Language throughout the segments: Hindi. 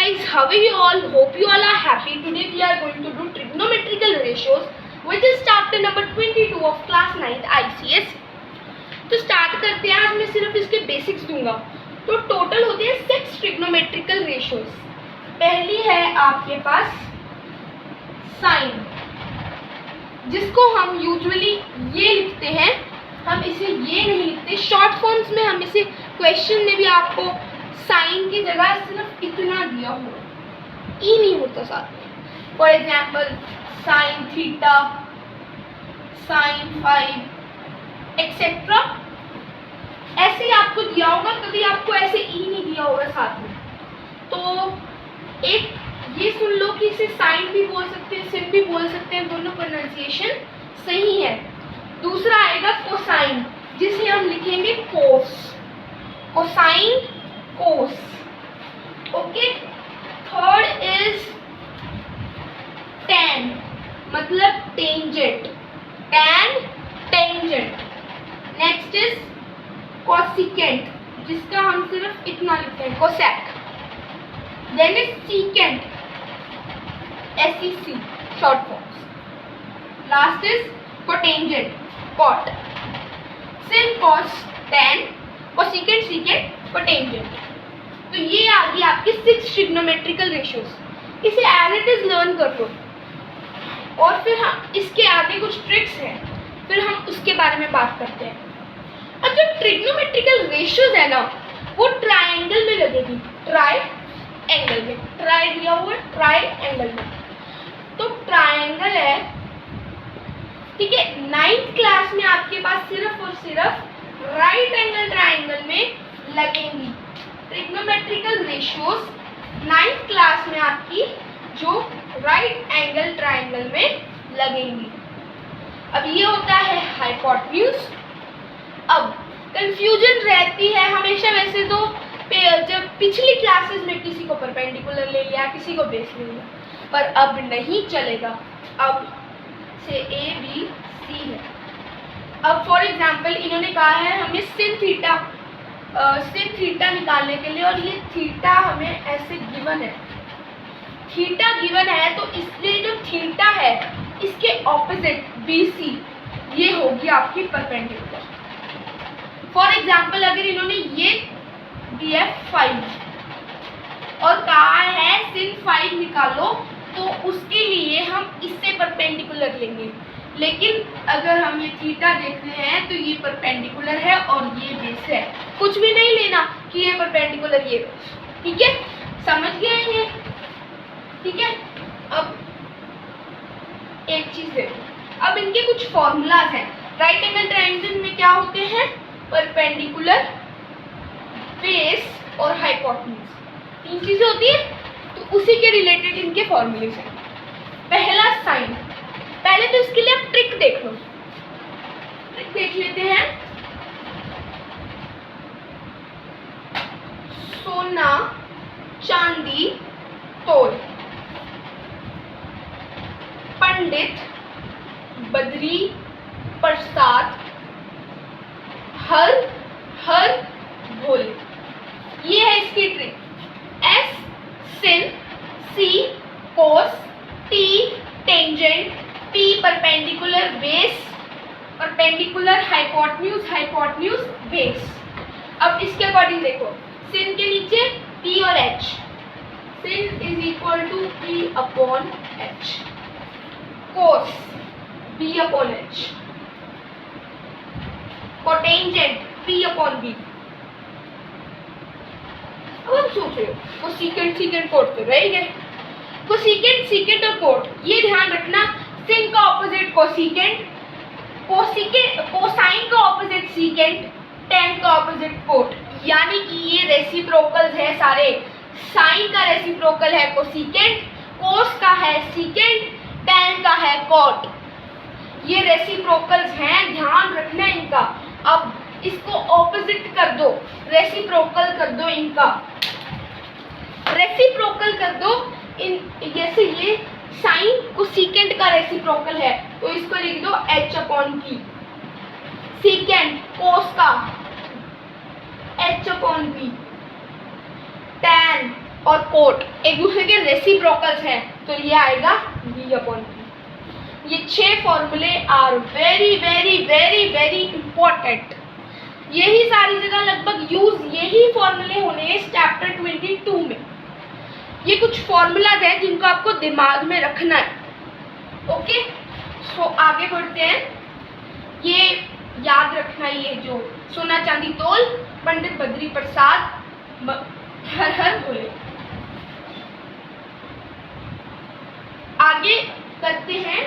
guys, how are you all? Hope you all are happy. Today we are going to do trigonometrical ratios, which is chapter number 22 of class 9th ICS. तो स्टार्ट करते हैं. आज मैं सिर्फ इसके बेसिक्स दूंगा. तो टोटल होते हैं 6 ट्रिग्नोमेट्रिकल रेशियोज. पहली है आपके पास साइन, जिसको हम यूजुअली ये लिखते हैं. हम इसे ये नहीं लिखते. शॉर्ट फॉर्म्स में हम इसे क्वेश्चन में भी आपको साइन की जगह सिर्फ इतना दिया हुआ, ई नहीं होता साथ में. For example sine theta, sine 5 etcetera ऐसे ही आपको दिया होगा. कभी आपको ऐसे ई नहीं दिया होगा साथ में. तो एक ये सुन लो कि इसे साइन भी बोल सकते हैं, सिन भी बोल सकते हैं. दोनों प्रोनाउंसिएशन सही है. दूसरा आएगा कोसाइन, जिसे हम लिखेंगे cos. Cosine, cos. Okay. Third is tan, मतलब tangent. Tan, tangent. Next is cosecant, जिसका हम सिर्फ इतना लिखते हैं, cosec. Then is secant, SEC short forms. Last is cotangent, cot. Sin, cos, tan, cosecant, secant, cotangent. तो ये आ गई आपकी 6 ट्रिग्नोमेट्रिकल रेशियोज. इसे एज इट इज लर्न कर लो. और फिर हम इसके आगे कुछ ट्रिक्स हैं, फिर हम उसके बारे में बात करते हैं. अब जो ट्रिग्नोमेट्रिकल रेशियोज है ना, वो ट्राइंगल में लगेगी. ट्राई एंगल में, ट्राई दिया हुआ है, ट्राई एंगल में. तो ट्राइंगल है, ठीक है. 9th क्लास में आपके पास सिर्फ और सिर्फ राइट एंगल ट्राइंगल में लगेंगी. ट्रिग्नोमेट्रिकल रेशियोज 9th क्लास में आपकी जो राइट एंगल ट्राइंगल में लगेंगी. अब ये होता है हाइपोटेन्यूज. अब कंफ्यूजन रहती है हमेशा. वैसे तो जब पिछली क्लासेस में किसी को परपेंडिकुलर ले लिया, किसी को बेस ले लिया, पर अब नहीं चलेगा. अब से ABC है. अब फॉर एग्जांपल इन्होंने कहा है हमें सिन थीटा निकालने के लिए, और ये थीटा हमें ऐसे गिवन है. थीटा गिवन है, तो इसलिए जो थीटा है इसके ऑपोजिट BC ये होगी आपकी परपेंडिकुलर. फॉर एग्जांपल अगर इन्होंने ये दिया 5 और कहा है सिन 5 निकालो, तो उसके लिए हम इससे परपेंडिकुलर लेंगे. लेकिन अगर हम ये थीटा देख रहे हैं तो ये परपेंडिकुलर है और ये बेस है. कुछ भी नहीं लेना कि ये परपेंडिकुलर ये बेस. ठीक है, समझ गए ये? ठीक है. अब एक चीज देखो, अब इनके कुछ फॉर्मूलाज हैं. राइट एंगल ट्रायंगल में क्या होते हैं? परपेंडिकुलर, बेस और हाइपोटेन्यूज. 3 चीजें होती है. तो उसी के रिलेटेड इनके फॉर्मूले हैं. पहला साइन. पहले तो इसके लिए आप ट्रिक देख लो. ट्रिक देख लेते हैं. सोना चांदी तोल, पंडित बद्री प्रसाद, हर हर भोले. ये है इसकी ट्रिक. S सिन, C कोस, T tangent, P perpendicular, base perpendicular, hypotenuse base. अब इसके अकॉर्डिंग देखो, सिन के नीचे P और H. Sin is equal to P upon H. Cos B upon H. Cotangent P upon B. अब हम सोच रहे हो कोसिकेंट कोट तो रह गए. कोसिकेंट और कोट ये ध्यान रखना. सिन का ऑपोजिट कोसिकेंट, कोसाइन का ऑपोजिट सीकेंट, टैन का ऑपोजिट कोट. यानी कि ये रेसिप्रोकल्स है सारे. साइन का रेसिप्रोकल है कोसिकेंट, कोस का है सीकेंट, टैन का है कोट. ये रेसिप्रोकल्स हैं, ध्यान रखना इनका. अब इसको ऑपोजिट कर दो, रेसिप्रोकल कर दो इनका. रेसिप्रोकल कर दो इन. जैसे ये साइन कोसिकेंट का रेसिप्रोकल है, तो इसको लिख दो H अपॉन P. सीकेंट कोस का H अपॉन P. टैन और कोट एक दूसरे के रेसिप्रोकल्स हैं, तो ये आएगा V/P। ये 6 फॉर्मूले are very very very very important. यही सारी जगह लगभग यूज यही फॉर्मूले होने हैं इस चैप्टर 22 में। ये कुछ फॉर्मूलाज हैं जिनको आपको दिमाग में रखना है। ओके, सो आगे बढ़ते हैं। ये याद रखना, ये जो सोना चांदी तोल पंडित बद्री प्रसाद हर हर बोले। आगे करते हैं।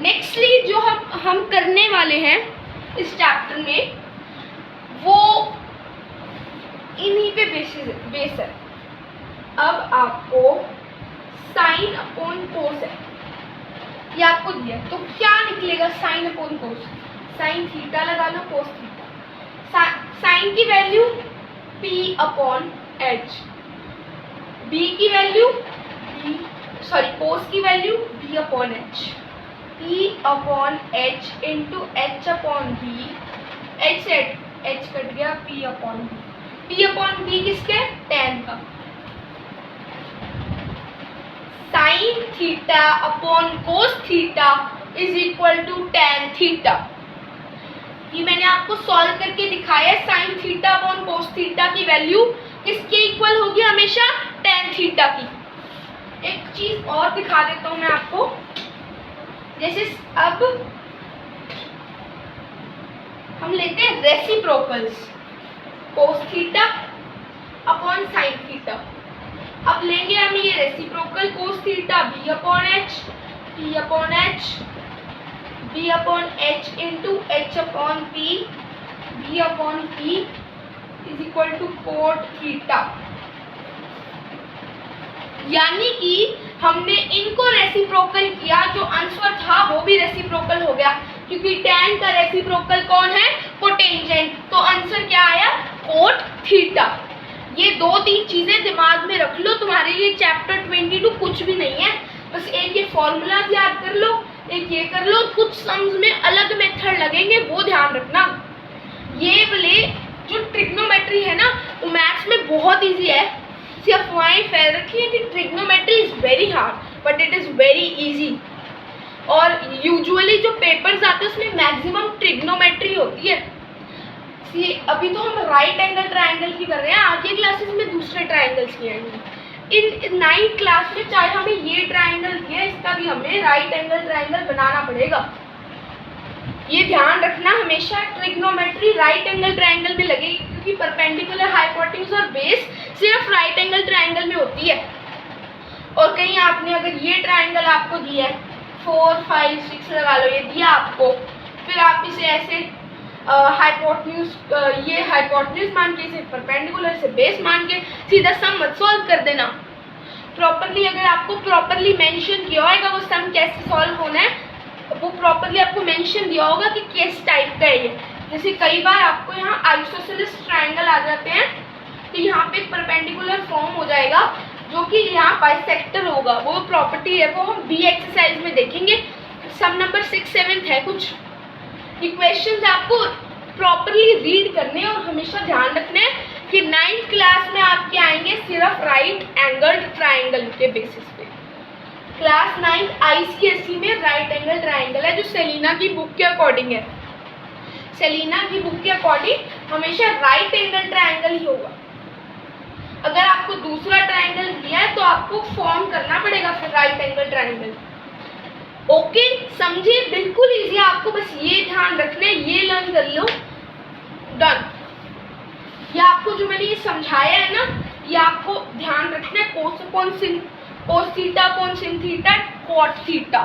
नेक्स्टली जो हम करने वाले हैं इस चैप्टर में वो इन्हीं पे बेस है। अब आपको साइन अपॉन कोस है, ये आपको दिया, तो क्या निकलेगा sine upon cos? Sine theta लगा लो, कोस थीटा। साइन की वैल्यू P/H, B की वैल्यू कोस की value B/H, P/H into H/B, H से H कट गया, P/B। P/B किसके? tan का। Sine theta upon cos theta is equal to tan theta. ये मैंने आपको सॉल्व करके दिखाया है। Sine theta upon cos theta की वैल्यू किसके इक्वल होगी? हमेशा tan थीटा की। एक चीज और दिखा देता हूं मैं आपको। जैसे अब हम लेते हैं reciprocals, cos theta upon sine theta. अब लेंगे हम ये reciprocal cos theta B/H, P/H, B/H into H/P, B/P is equal to cot theta. यानी कि हमने इनको रेसिप्रोकल किया, जो आंसर था वो भी रेसिप्रोकल हो गया, क्योंकि tan का रेसिप्रोकल कौन है? कोटेंजेंट। तो आंसर क्या आया? Cot theta. ये 2-3 चीजें दिमाग में रख लो, तुम्हारे लिए चैप्टर 22 कुछ भी नहीं है। बस एक ये फॉर्मूलाज याद कर लो, एक ये कर लो। कुछ सम्स में अलग मेथड लगेंगे, वो ध्यान रखना। ये वाले जो ट्रिग्नोमेट्री है ना, वो मैथ्स में बहुत इजी है। सिर्फ वहीं ख्याल रखिए कि trigonometry is very hard but it is very easy. और यूजुअली जो पेपर्स आते हैं उसमें मैक्सिमम ट्रिग्नोमेट्री होती है। अभी तो हम राइट एंगल ट्रायंगल की कर रहे हैं, आगे क्लासेस में दूसरे ट्रायंगल्स की आएंगे। इन 9th क्लास में चाहे हमें ये ट्रायंगल दिया, इसका भी हमें राइट एंगल ट्रायंगल बनाना पड़ेगा। ये ध्यान रखना, हमेशा ट्रिग्नोमेट्री राइट एंगल ट्रायंगल में लगेगी, क्योंकि परपेंडिकुलर, हाइपोटेन्यूज और बेस सिर्फ राइट एंगल ट्रायंगल में होती है। और कहीं आपने अगर ये ट्रायंगल आपको दिया है 4, 5, 6 लगा लो, ये दिया आपको, फिर आप इसे ऐसे हाइपोटेन्यूज, ये हाइपोटेन्यूज मान के, इसे परपेंडिकुलर से बेस मान के सीधा सम मत सॉल्व कर देना। प्रॉपरली अगर आपको प्रॉपरली मेंशन किया होगा वो सम कैसे सॉल्व होना है, वो प्रॉपरली आपको मेंशन दिया होगा कि किस टाइप का है ये। जैसे कई बार आपको यहाँ आइसोसेलेस ट्रायंगल आ जाते हैं, तो यहाँ पे एक परपेंडिकुलर फॉर्म हो जाएगा जो कि यहाँ बाइसेक्टर होगा। वो प्रॉपर्टी है, वो हम बी एक्सरसाइज में देखेंगे। सम नंबर 6, 7 है। कुछ इक्वेशंस आपको प्रॉपरली रीड करने और हमेशा ध्यान रखना है कि 9th क्लास में आपके आएंगे सिर्फ राइट एंगल ट्रायंगल के बेसिस पे। क्लास 9th ICSE में राइट एंगल ट्रायंगल है, जो सेलिना की बुक के अकॉर्डिंग है। सेलिना की बुक के अकॉर्डिंग हमेशा राइट एंगल ट्रायंगल ही होगा। अगर आपको दूसरा ट्रायंगल दिया है तो आपको फॉर्म करना पड़ेगा फिर राइट एंगल ट्रायंगल। ओके, समझिए, बिल्कुल इजी। आपको बस ये ध्यान रखना है, ये लर्न कर लो, डन। ये आपको जो मैंने ये समझाया है ना, ये आपको ध्यान रखना है। कोस theta upon sin theta, cot theta,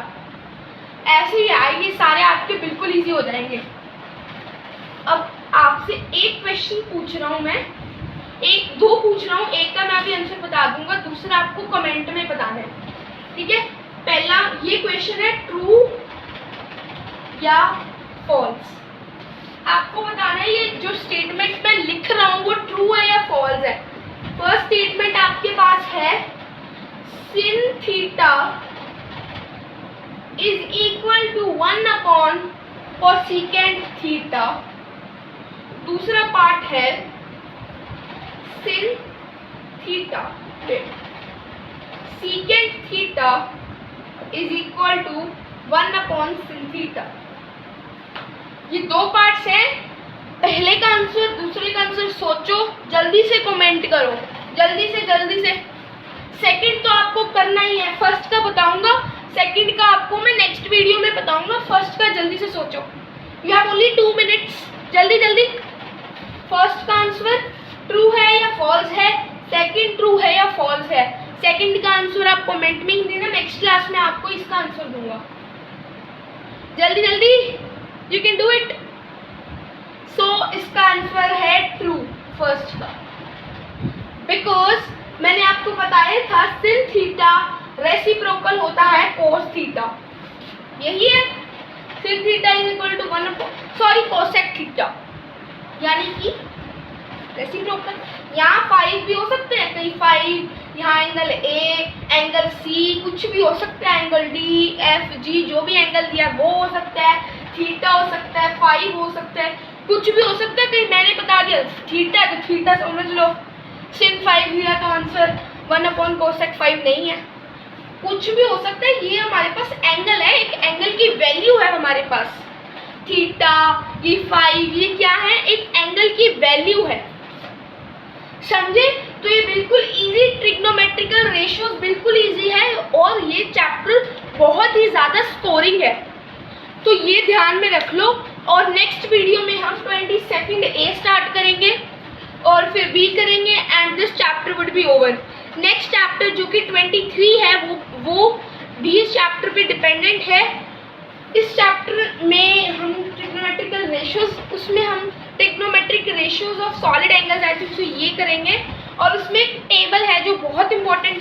ऐसे ही आएंगे सारे आपके, बिल्कुल इजी हो जाएंगे। अब आपसे एक क्वेश्चन पूछ रहा हूँ मैं, 2 पूछ रहा हूँ। एक का मैं अभी आंसर बता दूंगा, दूसरा आपको कमेंट में बताना है, ठीक है। पहला ये क्वेश्चन है, ट्रू या फॉल्स। आपको बताना है ये जो स्टेटमेंट मैं लिख रहा हूँ वो ट्रू है या फॉल्स है। फर्स्ट स्टेटमेंट आपके पास है, sin theta is equal to 1 upon cosecant theta. दूसरा पार्ट है, sin theta, secant theta is equal to 1/sin theta. ये दो पार्ट्स हैं, पहले का आंसर दूसरे का आंसर सोचो, जल्दी से कमेंट करो, जल्दी से। सेकंड तो आपको करना ही है, फर्स्ट का बताऊंगा, सेकंड का आपको मैं नेक्स्ट वीडियो में बताऊंगा। फर्स्ट का जल्दी से सोचो, यू हैव ओनली 2 मिनट्स, जल्दी। फर्स्ट का आंसर ट्रू है या फॉल्स है, सेकंड ट्रू है या फॉल्स है। सेकंड का आंसर आप कमेंट में ही देना, नेक्स्ट क्लास में आपको इसका आंसर दूंगा। जल्दी, यू कैन डू इट। सो इसका आंसर है ट्रू फर्स्ट का, बिकॉज मैंने आपको बताया था sin थीटा रेसिप्रोकल होता है cos थीटा, यही है। sin theta is equal to cosec theta, यानी कि रेसिप्रोकल। यहाँ 5 भी हो सकते हैं, कहीं 5, यहाँ एंगल A, एंगल C, कुछ भी हो सकता है, एंगल D, F, G, जो भी एंगल दिया वो हो सकता है, थीटा हो सकता है, 5 हो सकता है, कुछ भी हो सकता है। कहीं मैंने बता दिया थीटा है तो थीटा समझ लो, sin 5 दिया तो आंसर 1/cosec 5 नहीं है, कुछ भी हो सकता है। ये हमारे पास एंगल है, एक एंगल की वैल्यू है हमारे पास, थीटा, ये 5, ये क्या है, एक एंगल की वैल्यू है, समझे। तो ये बिल्कुल इजी, ट्रिग्नोमेट्रिकल रेशियोज बिल्कुल इजी है, और ये चैप्टर बहुत ही ज़्यादा स्कोरिंग है, तो ये ध्यान में रख लो। और नेक्स्ट वीडियो में हम 22nd A स्टार्ट करेंगे और फिर B करेंगे, and this chapter would be over. Next chapter जो कि 23 है वो भी इस चैप्टर पे डिपेंडेंट है। इस चैप्टर में हम ट्रिग्नोमेट्रिकल रेशियोज, उसमें हम trigonometric ratios of solid angles, I think ये करेंगे, और उसमें एक टेबल है जो बहुत इंपॉर्टेंट